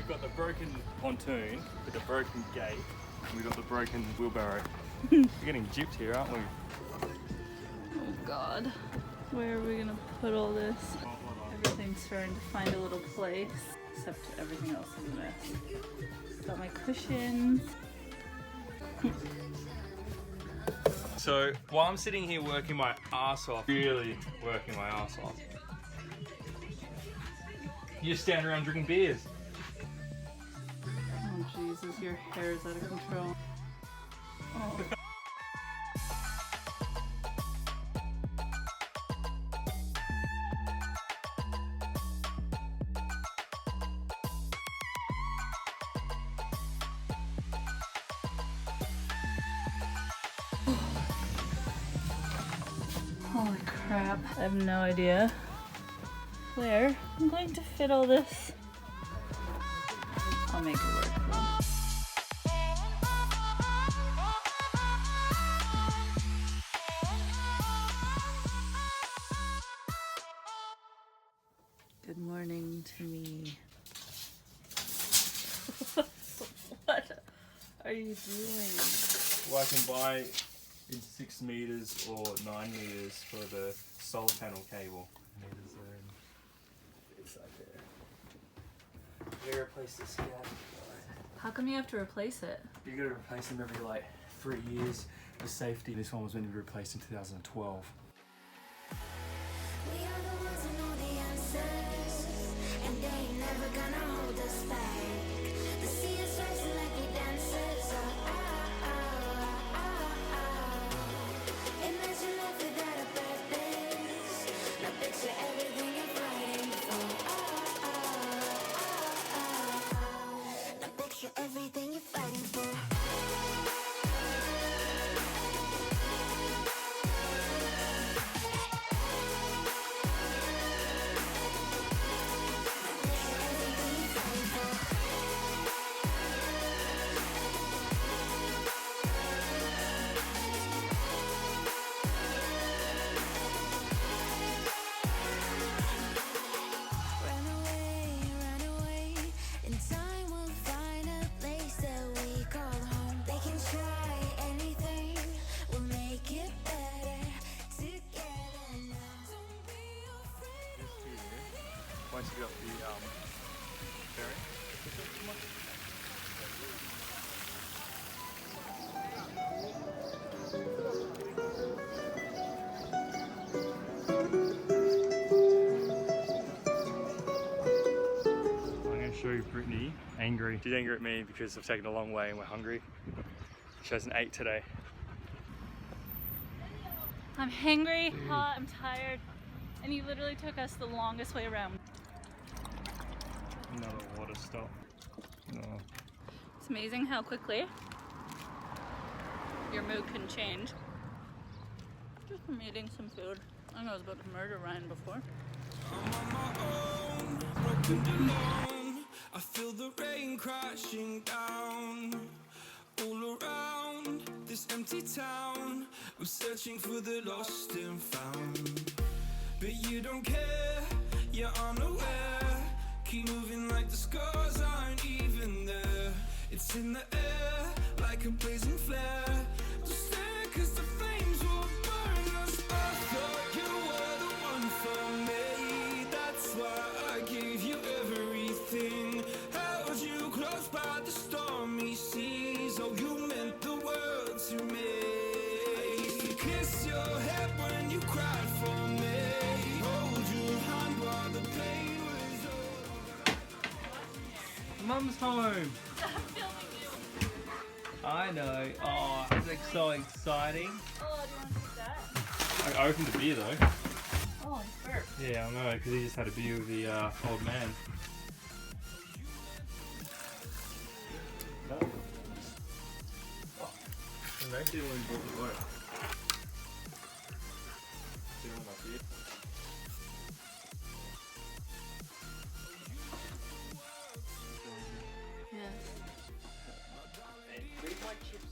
got the broken pontoon with the broken gate, and we've got the broken wheelbarrow. We're getting gypped here, aren't we? Oh God. Where are we gonna put all this? Everything's starting to find a little place, except everything else is a mess. Got my cushions. So while I'm sitting here working my ass off, really working my ass off, you just stand around drinking beers. Oh Jesus, your hair is out of control. Oh. Holy crap. I have no idea where I'm going to fit all this. I'll make it work though. Good morning to me. What are you doing? Well, I can buy in 6 meters or 9 meters for the solar panel cable. Meters are in. It's like there. You gotta replace this guy. How come you have to replace it? You gotta replace them every like 3 years for safety. This one was meant to be replaced in 2012. We are the ones who know the answers, and they ain't never gonna hold us back. The sea is rising like we dancers. Imagine life without a purpose. Now picture everything you're fighting for. Now picture everything you're fighting for. Once you got the ferry. I'm going to show you Brittany angry. She's angry at me because I've taken a long way and we're hungry. She hasn't ate today. I'm hangry, hot, I'm tired, and you literally took us the longest way around. Another water stop. No. It's amazing how quickly your mood can change. Just from eating some food. I know I was about to murder Ryan before. I'm on my own, broken alone. I feel the rain crashing down all around this empty town. I'm searching for the lost and found, but you don't care, you're unaware. Keep moving like the scars aren't even there. It's in the air like a blazing flare. Don't stare 'cause the flames will burn us. I thought you were the one for me. That's why I gave you everything. Held you close by the stormy seas. Oh, you meant the world to me. I used to kiss your head when you cried for me. Hold your hand while the pain was over. Mum's home! I'm filming you. I know. Oh, it's like so exciting. Oh, do you want to take that? I opened the beer though. Oh, it's burp. Yeah, I know, because he just had a beer with the old man. No. Oh. And they did when we bought the boat. See one up here. Yes. Leave my chips